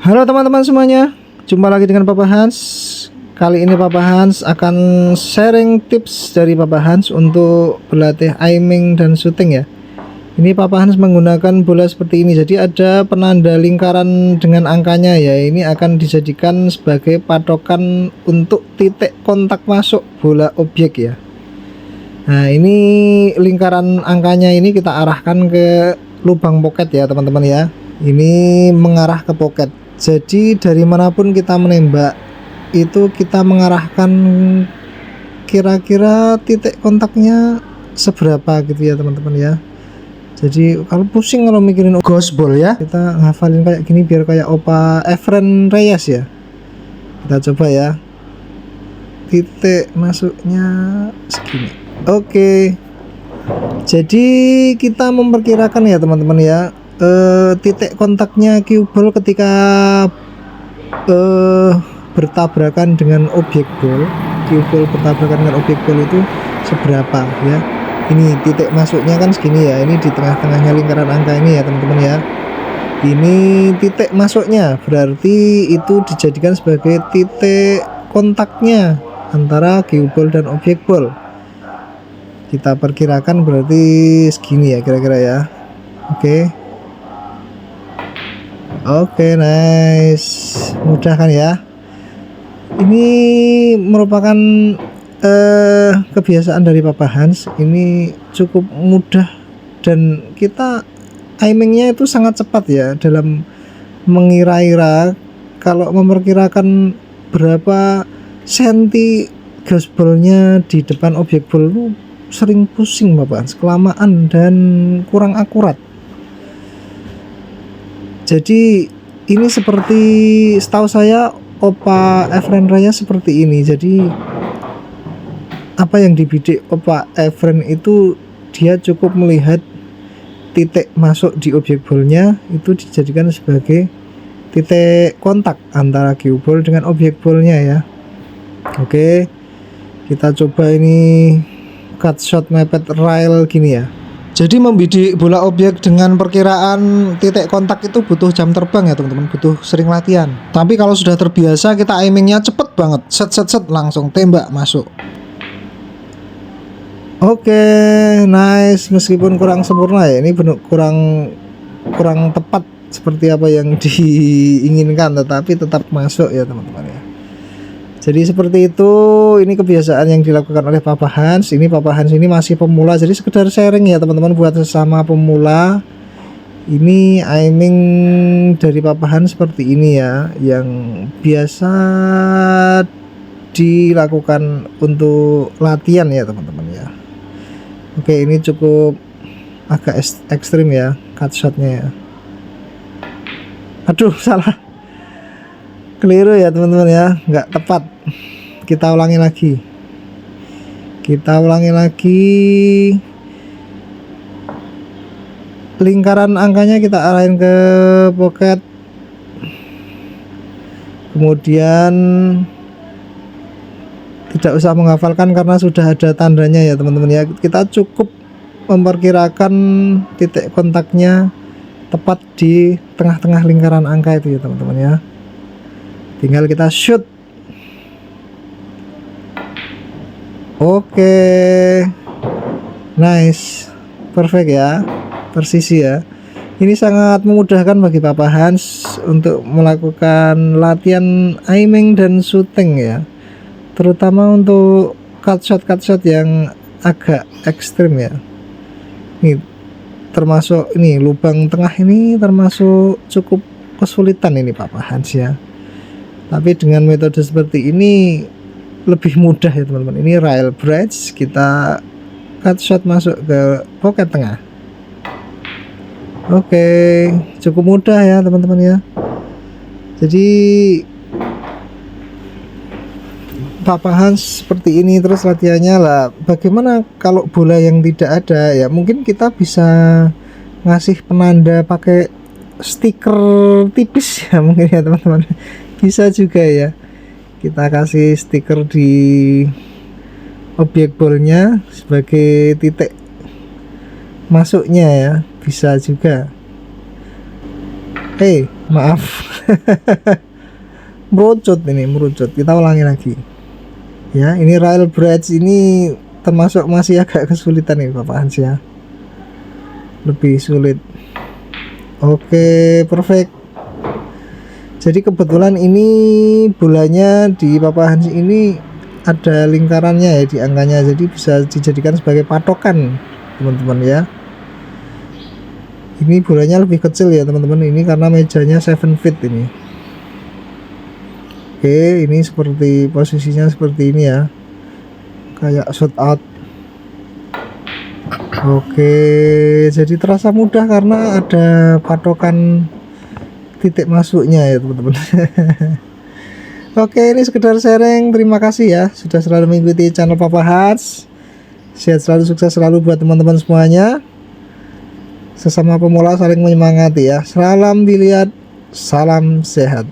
Halo teman-teman semuanya, jumpa lagi dengan Papa Hans. Kali ini Papa Hans akan sharing tips dari Papa Hans untuk berlatih aiming dan shooting ya. Ini Papa Hans menggunakan bola seperti ini. Jadi ada penanda lingkaran dengan angkanya ya. Ini akan dijadikan sebagai patokan untuk titik kontak masuk bola objek ya. Nah ini lingkaran angkanya ini kita arahkan ke lubang pocket ya teman-teman ya. Ini mengarah ke pocket. Jadi dari manapun kita menembak itu kita mengarahkan kira-kira titik kontaknya seberapa gitu ya teman-teman ya. Jadi kalau pusing kalau mikirin ghost ball ya, kita ngafalin kayak gini biar kayak Opa Efren Reyes ya. Kita coba ya, titik masuknya segini. Oke, jadi kita memperkirakan ya teman-teman ya, titik kontaknya cue ball ketika bertabrakan dengan objek ball, cue ball bertabrakan dengan objek ball itu seberapa ya. Ini titik masuknya kan segini ya, ini di tengah-tengahnya lingkaran angka ini ya teman-teman ya. Ini titik masuknya, berarti itu dijadikan sebagai titik kontaknya antara cue ball dan objek ball. Kita perkirakan berarti segini ya kira-kira ya. Oke, nice, mudah kan ya. Ini merupakan kebiasaan dari Papa Hans. Ini cukup mudah dan kita aimingnya itu sangat cepat ya dalam mengira-ira. Kalau memperkirakan berapa senti gasbolnya di depan objek ball itu sering pusing Papa Hans, kelamaan dan kurang akurat. Jadi ini seperti setahu saya Opa Efren Raya seperti ini. Jadi apa yang dibidik Opa Efren itu dia cukup melihat titik masuk di objek ballnya itu dijadikan sebagai titik kontak antara cue ball dengan objek ballnya ya. Oke, kita coba ini cut shot mepet rail gini ya. Jadi membidik bola objek dengan perkiraan titik kontak itu butuh jam terbang ya teman-teman, butuh sering latihan. Tapi kalau sudah terbiasa kita aimingnya cepet banget, set langsung tembak masuk. Oke, nice, meskipun kurang sempurna ya, ini kurang tepat seperti apa yang diinginkan, tetapi tetap masuk ya teman-teman ya. Jadi seperti itu, ini kebiasaan yang dilakukan oleh Papa Hans. Ini Papa Hans ini masih pemula, jadi sekedar sharing ya teman-teman buat sesama pemula. Ini aiming dari Papa Hans seperti ini ya, yang biasa dilakukan untuk latihan ya teman-teman ya. Oke, ini cukup agak ekstrim ya cut shotnya ya. Aduh, salah, keliru ya teman-teman ya, nggak tepat. Kita ulangi lagi. Lingkaran angkanya kita arahin ke pocket, kemudian tidak usah menghafalkan karena sudah ada tandanya ya teman-teman ya. Kita cukup memperkirakan titik kontaknya tepat di tengah-tengah lingkaran angka itu ya teman-teman ya. Tinggal kita shoot. Oke, nice, perfect ya, persisi ya. Ini sangat memudahkan bagi Papa Hans untuk melakukan latihan aiming dan shooting ya, terutama untuk cut shot yang agak ekstrim ya. Ini termasuk ini lubang tengah ini termasuk cukup kesulitan ini Papa Hans ya. Tapi dengan metode seperti ini lebih mudah ya teman-teman. Ini rail bridge, kita cut shot masuk ke pocket tengah. Oke, cukup mudah ya teman-teman ya. Jadi Papa Hans seperti ini terus latihannya lah. Bagaimana kalau bola yang tidak ada ya, mungkin kita bisa ngasih penanda pakai stiker tipis ya mungkin ya teman-teman. Bisa juga ya, kita kasih stiker di objek ballnya sebagai titik masuknya ya, bisa juga. Maaf. Merucut. Kita ulangi lagi. Ya, ini rail bridge ini termasuk masih agak kesulitan nih Bapak Hans ya. Lebih sulit. Oke, perfect. Jadi kebetulan ini bolanya di Bapak Hans ini ada lingkarannya ya di angkanya, jadi bisa dijadikan sebagai patokan teman-teman ya. Ini bolanya lebih kecil ya teman-teman, ini karena mejanya 7 feet ini. Oke, ini seperti posisinya seperti ini ya, kayak shot out. Oke, jadi terasa mudah karena ada patokan titik masuknya ya teman-teman. Oke, ini sekedar sharing. Terima kasih ya sudah selalu mengikuti channel Papa Hans. Sehat selalu, sukses selalu buat teman-teman semuanya. Sesama pemula saling menyemangati ya. Salam biliar, salam sehat.